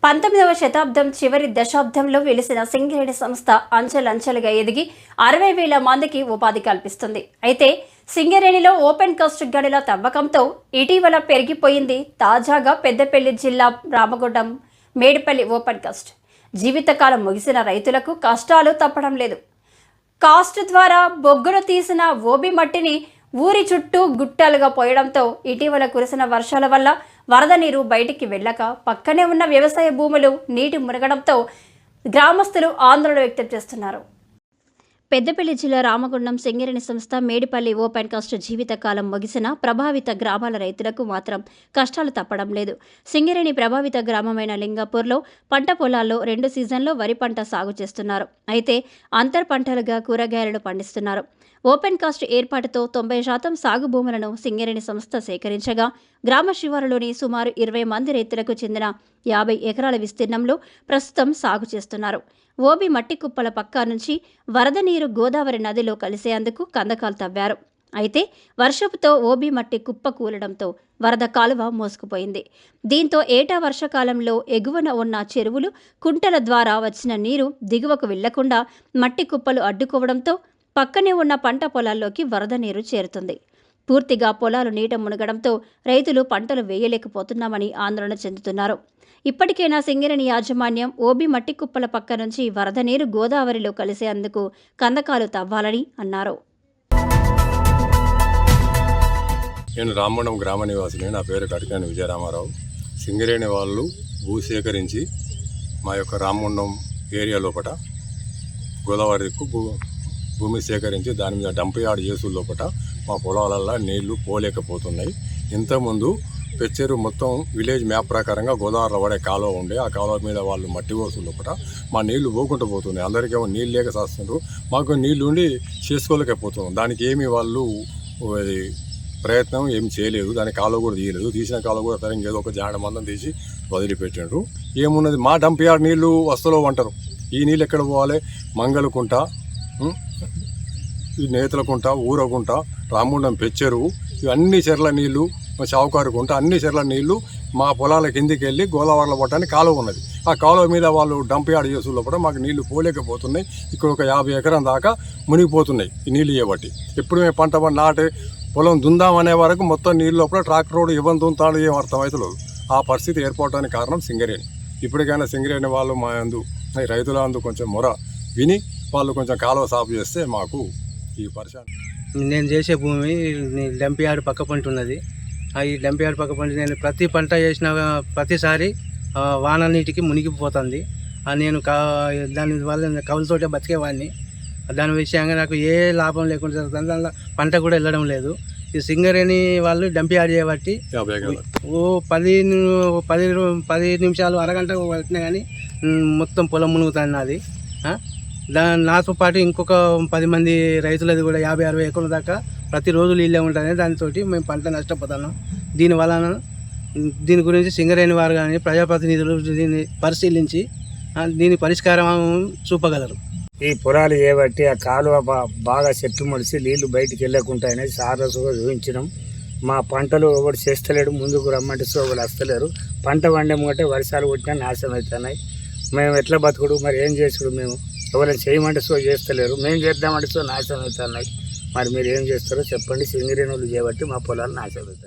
19వ శతాబ్దం చివరి దశాబ్దంలో వెలిసిన సింగరేణి సంస్థ అంచెలంచెలుగా ఎదిగి 60,000 మందికి ఉపాధి కల్పిస్తుంది. అయితే సింగరేణిలో ఓపెన్ కాస్ట్ గనుల తవ్వకంతో ఇటీవల పెరిగిపోయింది తాజాగా పెద్దపల్లి జిల్లా రామగుండం మేడిపల్లి ఓపెన్ కాస్ట్. జీవితకాలం ముగిసిన రైతులకు కష్టాలు తప్పడం లేదు. కాస్ట్ ద్వారా బొగ్గును తీసిన ఓబీ మట్టిని ఊరి చుట్టూ గుట్టలుగా పోయడంతో ఇటీవల కురిసిన వర్షాల వల్ల వరద నీరు బయటికి వెళ్ళక పక్కనే ఉన్న వ్యవసాయ భూములు నీటి మునగడంతో గ్రామస్తులు ఆందోళన వ్యక్తం చేస్తున్నారు. పెద్దపల్లి జిల్లా రామగుండం సింగరేణి సంస్థ మేడిపల్లి ఓపెన్ కాస్ట్ జీవితకాలం ముగిసిన ప్రభావిత గ్రామాల రైతులకు మాత్రం కష్టాలు తప్పడం లేదు. సింగరేణి ప్రభావిత గ్రామమైన లింగాపూర్లో పంట పొలాల్లో 2 సీజన్లో వరి పంట సాగు చేస్తున్నారు. అయితే అంతర్ పంటలుగా కూరగాయలను పండిస్తున్నారు. ఓపెన్ కాస్ట్ ఏర్పాటుతో 90% సాగు భూములను సింగరేణి సంస్థ సేకరించగా గ్రామ శివారులోని సుమారు 20 మంది రైతులకు చెందిన 50 ఎకరాల విస్తీర్ణంలో ప్రస్తుతం సాగు చేస్తున్నారు. ఓబీ మట్టి కుప్పల పక్క నుంచి వరద నీరు గోదావరి నదిలో కలిసేందుకు కందకాలు తవ్వారు. అయితే వర్షపుతో ఓబీ మట్టి కుప్ప కూలడంతో వరద కాలువ మోసుకుపోయింది. దీంతో ఏటా వర్షాకాలంలో ఎగువన ఉన్న చెరువులు కుంటల ద్వారా వచ్చిన నీరు దిగువకు వెళ్లకుండా మట్టి కుప్పలు అడ్డుకోవడంతో పక్కనే ఉన్న పంట పొలాల్లోకి వరద నీరు చేరుతుంది. పూర్తిగా పొలాలు నీట మునగడంతో రైతులు పంటలు వేయలేకపోతున్నామని ఆందోళన చెందుతున్నారు. ఇప్పటికైనా సింగరేణి యాజమాన్యం ఓబీ మట్టి కుప్పల పక్క నుంచి వరద నీరు గోదావరిలో కలిసేందుకు కందకాలు తవ్వాలని అన్నారు. నేను రామగుండం గ్రామ నివాసిని. నా పేరు కటికాని విజయరామారావు. సింగరేణి వాళ్ళు భూసేకరించి మా యొక్క రామగుండం ఏరియా లోపల గోదావరికి భూమి సేకరించి దాని మీద డంప్ యార్డ్ చేసు లోపల మా పొలాలల్లో నీళ్లు పోలేకపోతున్నాయి. ఇంతకుముందు పెచ్చేరు మొత్తం విలేజ్ మ్యాప్ ప్రకారంగా గోదావరిలో పడే కాలువ ఉండే ఆ కాలువ మీద వాళ్ళు మట్టి కోసు లోపల మా నీళ్లు పోకుండా పోతున్నాయి. అందరికేమో నీళ్ళు లేక చేస్తున్నారు, మాకు నీళ్లు ఉండి చేసుకోలేకపోతున్నాం. దానికి ఏమి వాళ్ళు అది ప్రయత్నం ఏమి చేయలేదు. దాని కాలువ కూడా తీయలేదు. తీసిన కాలువ కూడా సరిగ్గా ఏదో ఒక జాడ మందం తీసి వదిలిపెట్టారు. ఏమున్నది మా డంప్ యార్డ్ నీళ్లు వస్తలో అంటారు. ఈ నీళ్ళు ఎక్కడ పోవాలి? మంగళకుంట, ఈ నేతలకుంట, ఊరకుంట, రామగుండం పెచ్చెరువు, ఇవన్నీ చెర్ల నీళ్లు, చౌకారుకుంట, అన్ని చెర్ల నీళ్లు మా పొలాల కిందికి వెళ్ళి గోదావరిలో పట్టడానికి కాలువ ఉన్నది. ఆ కాలువ మీద వాళ్ళు డంప్ యార్డ్ చేసు లోపల మాకు నీళ్లు పోలేకపోతున్నాయి. ఇక్కడ ఒక 50 ఎకరం దాకా మునిగిపోతున్నాయి ఈ నీళ్ళు ఇవ్వబట్టి. ఎప్పుడు మేము పంట నాటే పొలం దుందామనే వరకు మొత్తం నీళ్ళు లోపల ట్రాక్టర్ రోడ్డు ఇవ్వని దుంతాడు ఏం అర్థమవుతలేదు. ఆ పరిస్థితి ఏర్పడటానికి కారణం సింగరేణి. ఇప్పటికైనా సింగరేణి వాళ్ళు మా అందు రైతుల అందు కొంచెం మొర విని వాళ్ళు కొంచెం కాలువ సాపు చేస్తే మాకు ఈ పరిశాన్. నేను చేసే భూమి డంప్ యార్డ్ పక్క పంట ఉన్నది. ఈ డంప్ యార్డ్ పక్క పంట నేను ప్రతి పంట చేసిన ప్రతిసారి వాన నీటికి మునిగిపోతుంది. నేను దానివల్ల కవులతోటే బతికేవాడిని. దాని విషయంగా నాకు ఏ లాభం లేకుండా జరుగుతుంది. దానిలో పంట కూడా వెళ్ళడం లేదు. ఈ సింగరేణి వాళ్ళు డంప్ యార్డ్ చేయబట్టి ఓ 10 నిమిషాలు అరగంట పట్టినా కానీ మొత్తం పొలం మునుగుతుంది నాది. నాతో పాటు ఇంకొక 10 మంది రైతులది కూడా 50-60 ఎకరాల దాకా ప్రతిరోజు నీళ్ళే ఉంటుంది. దానితో మేము పంట నష్టపోతున్నాం. దీని గురించి సింగరేణి వారు కానీ ప్రజాప్రతినిధులు దీన్ని పరిశీలించి దీని పరిష్కారం చూపగలరు. ఈ పొలాలు చేయబట్టి ఆ కాలువ బాగా చెట్టు మడిసి నీళ్లు బయటికి వెళ్ళకుంటాయని సారసుగా చూపించినాం. మా పంటలు ఒకటి చేస్తలేడు, ముందుకు రమ్మంటే ఒకటి వస్తలేరు. పంట వండేమంటే వర్షాలు కొట్టినా నాశనం అవుతున్నాయి. మేము ఎట్లా బతుకుడు, మరి ఏం చేసుడు? మేము ఎవరైనా చేయమంటే చేస్తలేరు, మేము చేద్దామంటే నాశనం అవుతున్నాయి. మరి మీరు ఏం చేస్తారో చెప్పండి. సింగరేణులు చేయబట్టి మా పొలాలు నాశనం అవుతారు.